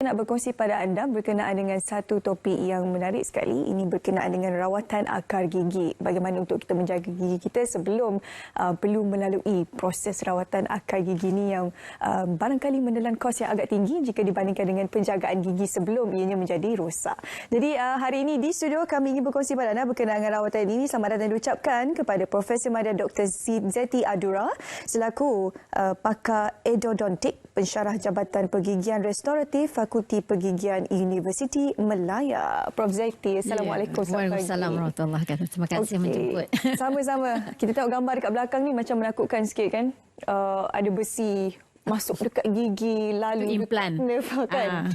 Nak berkongsi pada anda berkenaan dengan satu topik yang menarik sekali. Ini berkenaan dengan rawatan akar gigi. Bagaimana untuk kita menjaga gigi kita sebelum perlu melalui proses rawatan akar gigi ini yang barangkali menelan kos yang agak tinggi jika dibandingkan dengan penjagaan gigi sebelum ianya menjadi rosak. Jadi hari ini di studio kami ingin berkongsi pada anda berkenaan dengan rawatan ini. Selamat datang diucapkan kepada Profesor Madya Dr. Zeti Adura selaku pakar endodontik, pensyarah Jabatan Pergigian Restoratif Fakulti Pergigian Universiti Melaya. Prof. Zeti, Assalamualaikum. Waalaikumsalam warahmatullahi wabarakatuh. Terima kasih menjemput. Sama-sama. Kita tengok gambar dekat belakang ni macam menakutkan sikit kan. Ada besi masuk dekat gigi lalu implan kan.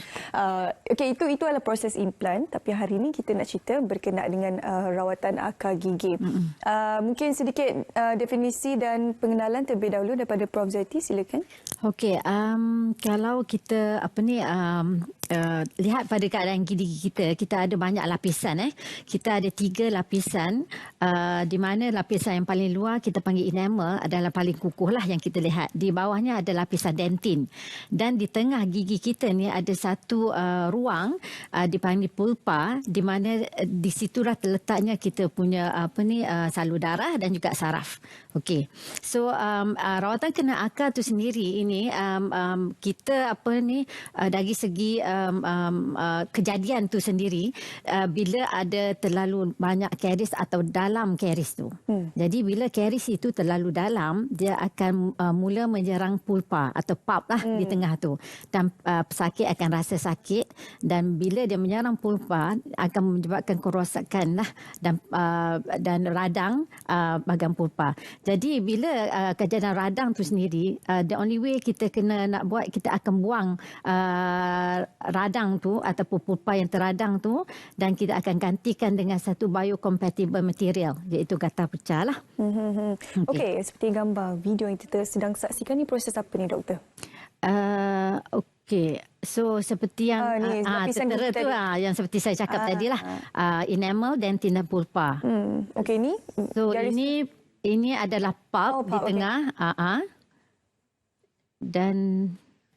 Okey, itu adalah proses implan, tapi hari ini kita nak cerita berkenaan dengan rawatan akar gigi. Mungkin sedikit definisi dan pengenalan terlebih dahulu daripada Prof. Zeti, silakan. Okey, kalau kita lihat pada keadaan gigi kita, kita ada banyak lapisan. Kita ada 3 lapisan, di mana lapisan yang paling luar kita panggil enamel adalah paling kukuh lah yang kita lihat. Di bawahnya ada lapisan dentin. Dan di tengah gigi kita ni ada satu ruang dipanggil pulpa, di mana di situlah terletaknya kita punya salur darah dan juga saraf. Okey. So rawatan kena akar tu sendiri ini kita dari segi kejadian tu sendiri bila ada terlalu banyak karies atau dalam karies tu. Jadi bila karies itu terlalu dalam, dia akan mula menyerang pulpa atau pulp lah di tengah tu. Dan pesakit akan rasa sakit, dan bila dia menyerang pulpa akan menyebabkan kerosakan lah dan radang bahagian pulpa. Jadi bila kejadian radang tu sendiri, the only way kita kena nak buat, kita akan buang radang tu ataupun pulpa yang teradang tu, dan kita akan gantikan dengan satu biocompatible material, iaitu gatal pecah lah. Okey, seperti gambar video yang kita sedang saksikan ni, proses apa ni, doktor? Okey, so seperti yang tertera tu yang seperti saya cakap tadilah, enamel, dentin dan pulpa. Okey, ni so ini adalah pulp di tengah. Dan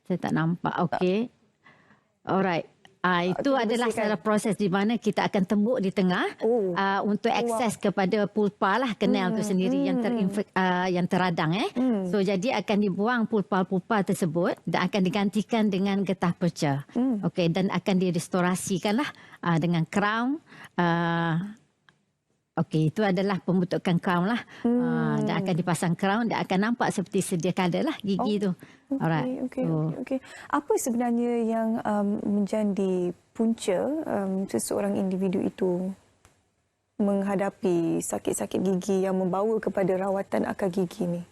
saya tak nampak. Okey. Alright. Itu adalah salah proses di mana kita akan tembuk di tengah untuk akses kepada pulpa lah, kanal tu sendiri yang teradang. So jadi akan dibuang pulpa-pulpa tersebut dan akan digantikan dengan getah perca. Okey, dan akan direstorasikan lah dengan crown. Okey, itu adalah pembentukan crown lah. Dan akan dipasang crown dan akan nampak seperti sedia kala lah gigi tu. Alright. Okey. Apa sebenarnya yang menjadi punca seseorang individu itu menghadapi sakit-sakit gigi yang membawa kepada rawatan akar gigi ni?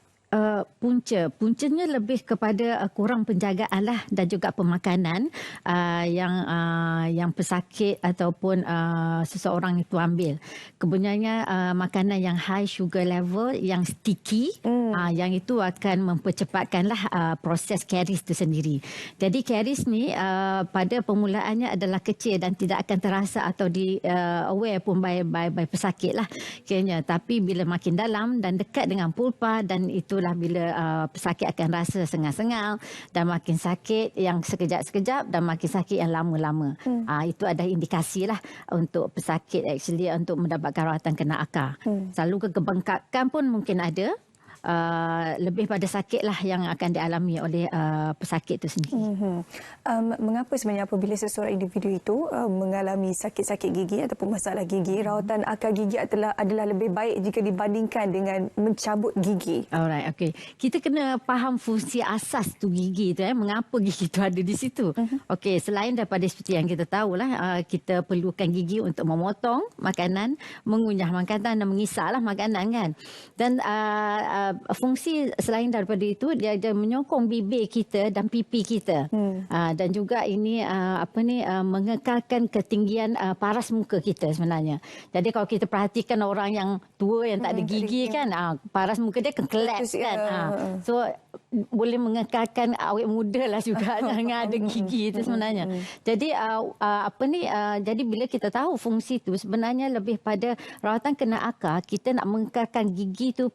Puncanya lebih kepada kurang penjagaan lah, dan juga pemakanan yang pesakit ataupun seseorang itu ambil. Kebenarnya makanan yang high sugar level, yang sticky, yang itu akan mempercepatkanlah proses karies itu sendiri. Jadi karies ni pada permulaannya adalah kecil dan tidak akan terasa atau aware pun by pesakit lah kiranya. Tapi bila makin dalam dan dekat dengan pulpa, dan itulah bila pesakit akan rasa sengal-sengal, dan makin sakit yang sekejap-sekejap dan makin sakit yang lama-lama. Itu ada indikasi lah untuk pesakit actually untuk mendapatkan rawatan kena akar. Selalu kebengkakan pun mungkin ada. Lebih pada sakit lah yang akan dialami oleh pesakit itu sendiri. Mengapa sebenarnya apabila seseorang individu itu mengalami sakit-sakit gigi ataupun masalah gigi, rawatan akar gigi adalah lebih baik jika dibandingkan dengan mencabut gigi? Alright, okey. Kita kena faham fungsi asas tu gigi tu, mengapa gigi tu ada di situ. Okey, selain daripada seperti yang kita tahulah, kita perlukan gigi untuk memotong makanan, mengunyah makanan dan mengisaplah makanan kan. Dan fungsi selain daripada itu, dia menyokong bibir kita dan pipi kita. Dan juga ini mengekalkan ketinggian paras muka kita sebenarnya. Jadi kalau kita perhatikan orang yang tua yang tak ada gigi kan, paras muka dia akan collapse kan. So boleh mengekalkan awet muda lah juga dengan ada gigi itu sebenarnya. Jadi jadi bila kita tahu fungsi itu, sebenarnya lebih pada rawatan kena akar, kita nak mengekalkan gigi itu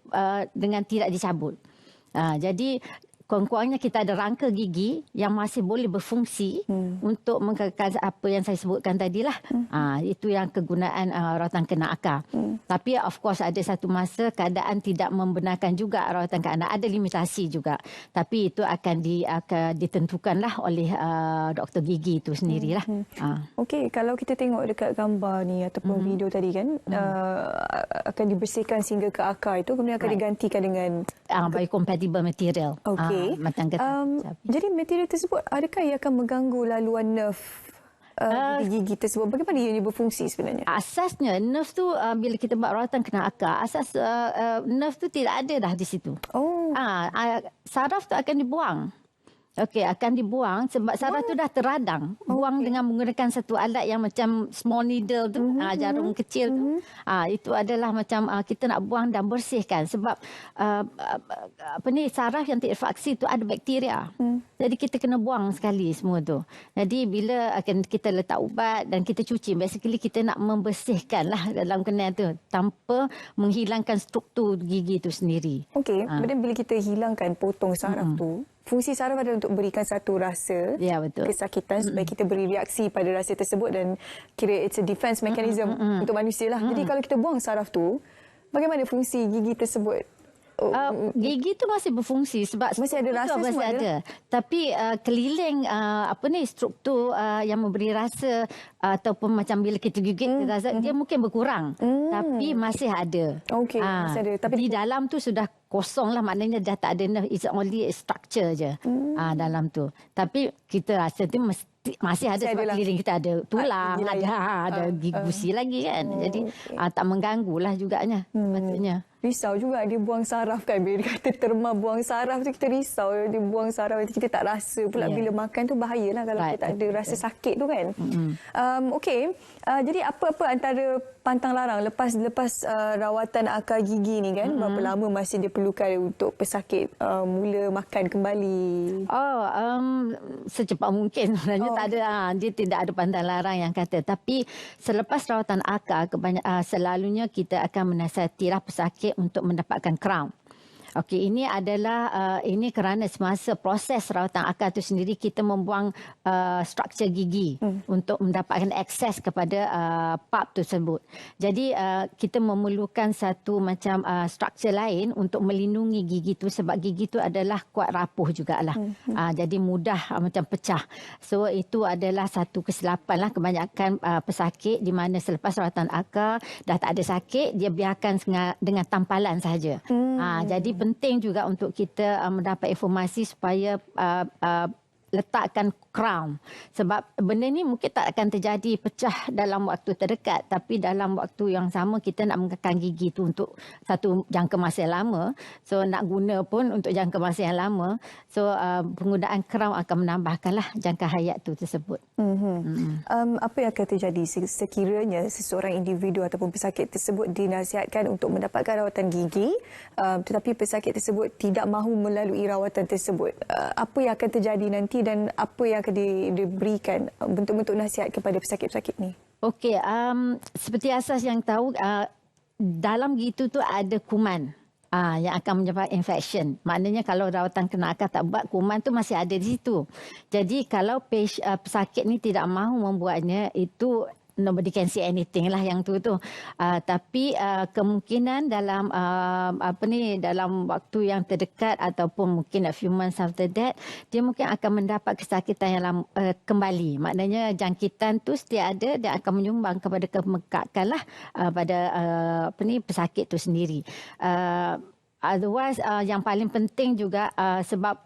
dengan tidak dicabut. Jadi kurang-kurangnya kita ada rangka gigi yang masih boleh berfungsi untuk mengekalkan apa yang saya sebutkan tadilah. Itu yang kegunaan rawatan kena akar. Tapi of course ada satu masa keadaan tidak membenarkan juga rawatan kena akar, ada limitasi juga. Tapi itu akan ditentukanlah oleh doktor gigi itu sendirilah. Okey, kalau kita tengok dekat gambar ni ataupun video tadi kan, akan dibersihkan sehingga ke akar itu, kemudian akan digantikan dengan biocompatible material. Okey. Macam Jadi material tersebut adakah ia akan mengganggu laluan nerve gigi tersebut? Bagaimana ia berfungsi sebenarnya? Asasnya nerve tu bila kita buat rawatan kena akar, asas nerve tu tidak ada dah di situ. Saraf tu akan dibuang. Okey, akan dibuang sebab saraf tu dah teradang. Buang dengan menggunakan satu alat yang macam small needle tu, jarum kecil tu. Itu adalah macam kita nak buang dan bersihkan sebab saraf yang terinfeksi tu ada bakteria. Jadi kita kena buang sekali semua tu. Jadi bila akan kita letak ubat dan kita cuci, basically kita nak membersihkan lah dalam kenal tu tanpa menghilangkan struktur gigi tu sendiri. Okey, kemudian bila kita hilangkan potong saraf tu, fungsi saraf adalah untuk berikan satu rasa kesakitan supaya kita beri reaksi pada rasa tersebut dan kira it's a defense mechanism untuk manusia lah. Jadi kalau kita buang saraf tu, bagaimana fungsi gigi tersebut? Gigi tu masih berfungsi sebab masih ada rasa masih semua ada. Tapi keliling struktur yang memberi rasa ataupun macam bila kita gigit rasa dia mungkin berkurang. Tapi masih ada. Okey, masih ada. Tapi di dalam tu sudah kosong lah, maknanya dah tak ada nerve, it's only a structure je dalam tu. Tapi kita rasa tu masih ada sebab keliling kita ada tulang, ada gigi gusi lagi kan. Jadi tak mengganggulah juganya patutnya. Risau juga dia buang saraf kan. Bila dia kata terma buang saraf tu kita risau. Dia buang saraf kita tak rasa pula bila makan tu bahayalah kalau kita tak ada rasa sakit tu kan. Okey. Jadi apa-apa antara pantang larang lepas rawatan akar gigi ni kan, berapa lama masih diperlukan untuk pesakit mula makan kembali? Secepat mungkin sebenarnya. Tak ada, dia tidak ada pantang larang yang kata. Tapi selepas rawatan akar selalunya kita akan menasihatilah pesakit untuk mendapatkan crown. Okey, ini adalah ini kerana semasa proses rawatan akar itu sendiri kita membuang struktur gigi untuk mendapatkan akses kepada pulp tersebut. Jadi kita memerlukan satu macam struktur lain untuk melindungi gigi itu sebab gigi itu adalah kuat rapuh jugalah. Jadi mudah macam pecah. So itu adalah satu kesilapan lah kebanyakan pesakit di mana selepas rawatan akar dah tak ada sakit, dia biarkan dengan tampalan sahaja. Jadi penting juga untuk kita mendapat informasi supaya letakkan crown sebab benda ni mungkin tak akan terjadi pecah dalam waktu terdekat, tapi dalam waktu yang sama kita nak mengekalkan gigi tu untuk satu jangka masa yang lama. So nak guna pun untuk jangka masa yang lama. So penggunaan crown akan menambahkanlah jangka hayat tu tersebut. Apa yang akan terjadi sekiranya seseorang individu ataupun pesakit tersebut dinasihatkan untuk mendapatkan rawatan gigi tetapi pesakit tersebut tidak mahu melalui rawatan tersebut? Apa yang akan terjadi nanti dan apa yang akan diberikan bentuk-bentuk nasihat kepada pesakit-pesakit ni? Okey, seperti asas yang tahu, dalam gitu tu ada kuman yang akan menyebabkan infection. Maknanya kalau rawatan kena akar tak buat, kuman tu masih ada di situ. Jadi kalau pesakit ni tidak mahu membuatnya, itu nobody can see anything lah yang tu. Tapi kemungkinan dalam dalam waktu yang terdekat ataupun mungkin a few months after that, dia mungkin akan mendapat kesakitan yang kembali. Maknanya jangkitan tu setiap ada, dia akan menyumbang kepada kemekakan lah pada pesakit tu sendiri. Otherwise, yang paling penting juga sebab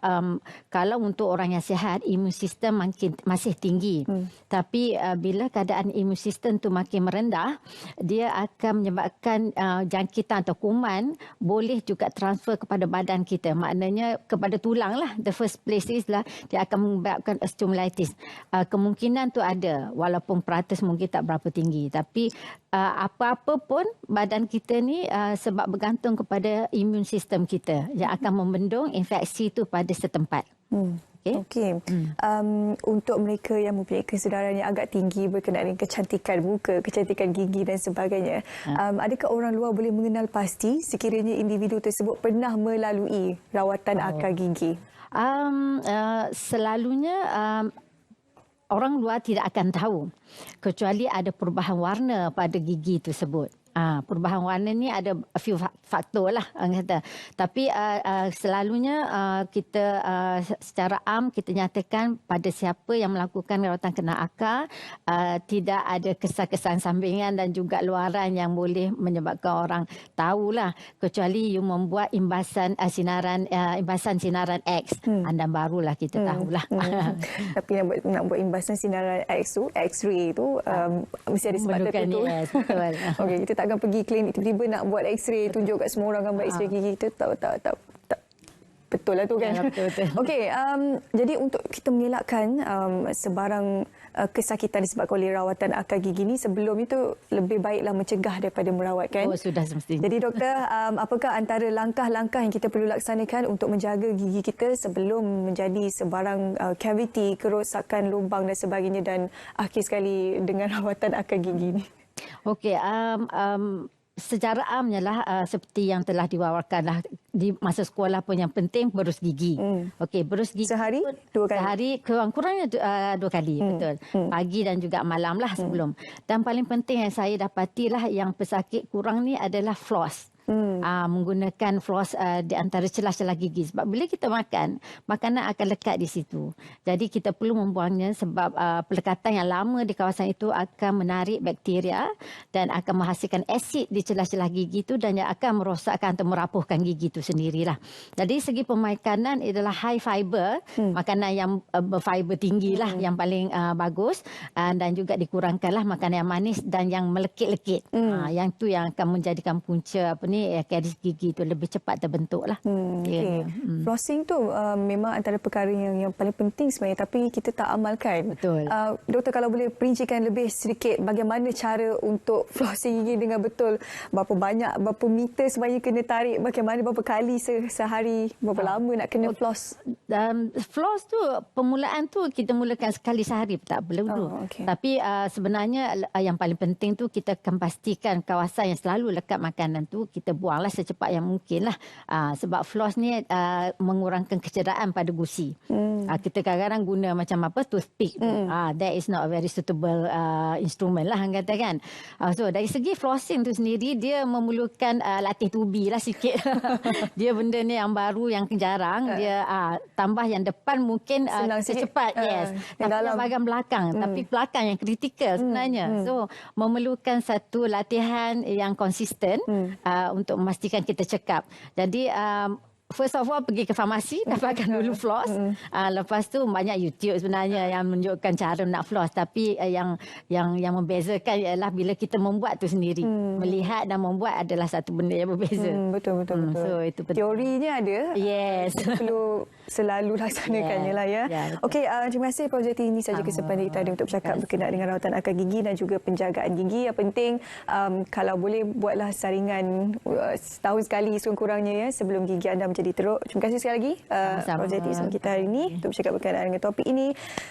kalau untuk orang yang sihat, imun sistem masih tinggi. Tapi bila keadaan imun sistem tu makin merendah, dia akan menyebabkan jangkitan atau kuman boleh juga transfer kepada badan kita. Maknanya kepada tulang lah. The first place is lah, dia akan menyebabkan osteomyelitis. Kemungkinan tu ada, walaupun peratus mungkin tak berapa tinggi. Tapi apa-apa pun badan kita ni sebab bergantung kepada imun sistem kita yang akan membendung infeksi itu pada setempat. Okey. Untuk mereka yang mempunyai kesedaran yang agak tinggi berkenaan dengan kecantikan muka, kecantikan gigi dan sebagainya, adakah orang luar boleh mengenal pasti sekiranya individu tersebut pernah melalui rawatan akar gigi? Selalunya orang luar tidak akan tahu kecuali ada perubahan warna pada gigi tersebut. Perubahan warna ni ada a few faktor lah orang kata. Tapi selalunya kita secara am kita nyatakan pada siapa yang melakukan rawatan kena akar tidak ada kesan-kesan sampingan dan juga luaran yang boleh menyebabkan orang tahulah, kecuali you membuat imbasan sinaran X. Anda barulah kita tahulah. Tapi nak buat imbasan sinaran X tu, X-ray tu mesti ada sebab tertentu. Yes, betul. Okey, kita takkan pergi klinik tiba-tiba nak buat X-ray, tunjuk kat semua orang gambar X-ray gigi kita, tak betul lah tu kan. Ya, betul. Okey, jadi untuk kita mengelakkan sebarang kesakitan disebabkan oleh rawatan akar gigi ni, sebelum itu lebih baiklah mencegah daripada merawat kan. Oh, sudah semestinya. Jadi doktor, apakah antara langkah-langkah yang kita perlu laksanakan untuk menjaga gigi kita sebelum menjadi sebarang cavity, kerosakan lubang dan sebagainya, dan akhir sekali dengan rawatan akar gigi ni? Okey, secara amnya lah seperti yang telah diwawarkan lah di masa sekolah pun, yang penting berus gigi. Okey, berus gigi Sehari 2 kali? Sehari kurang-kurangnya 2 kali, betul. Pagi dan juga malam lah sebelum. Dan paling penting yang saya dapatilah yang pesakit kurang ni adalah floss. Menggunakan floss di antara celah-celah gigi, sebab bila kita makan, makanan akan lekat di situ. Jadi kita perlu membuangnya sebab pelekatan yang lama di kawasan itu akan menarik bakteria dan akan menghasilkan asid di celah-celah gigi itu, dan yang akan merosakkan atau merapuhkan gigi itu sendirilah. Jadi segi pemakanan adalah high fiber, makanan yang berfiber tinggi lah yang paling bagus, dan juga dikurangkanlah makanan yang manis dan yang melekit-lekit. Yang tu yang akan menjadikan punca karies gigi itu lebih cepat terbentuk lah. Okay. Flossing tu memang antara perkara yang paling penting sebenarnya, tapi kita tak amalkan. Betul. Doktor, kalau boleh perincikan lebih sedikit bagaimana cara untuk flossing gigi dengan betul, berapa banyak, berapa meter sebenarnya kena tarik, bagaimana, berapa kali sehari, berapa lama nak kena floss? Floss tu permulaan tu kita mulakan sekali sehari, tak perlu. Okay. Tapi sebenarnya yang paling penting tu kita akan pastikan kawasan yang selalu lekat makanan tu kita buanglah secepat yang mungkin lah. Sebab floss ni mengurangkan kecederaan pada gusi. Kita kadang-kadang guna macam apa, toothpick. That is not a very suitable instrument lah orang kata kan. So dari segi flossing tu sendiri, dia memerlukan latih tubi lah sikit. Dia benda ni yang baru, yang jarang. Dia tambah yang depan mungkin secepat. Yes. Tapi yang bahagian belakang. Tapi belakang yang kritikal sebenarnya. So memerlukan satu latihan yang konsisten untuk memastikan kita cekap. Jadi first of all pergi ke farmasi, dapatkan dulu floss. Lepas tu banyak YouTube sebenarnya yang menunjukkan cara nak floss, tapi yang membezakan ialah bila kita membuat tu sendiri. Melihat dan membuat adalah satu benda yang berbeza. Betul. So itu penting. Teorinya ada. Yes. Perlu selalu laksanakannya lah ya. Okey, terima kasih Prof. Jati. Ini saja kesempatan kita ada untuk bercakap berkenaan dengan rawatan akar gigi dan juga penjagaan gigi. Yang penting kalau boleh buatlah saringan setahun sekali sekurang-kurangnya ya, sebelum gigi anda menjadi teruk. Terima kasih sekali lagi Prof. Jati bersama kita hari ini untuk bercakap berkenaan dengan topik ini.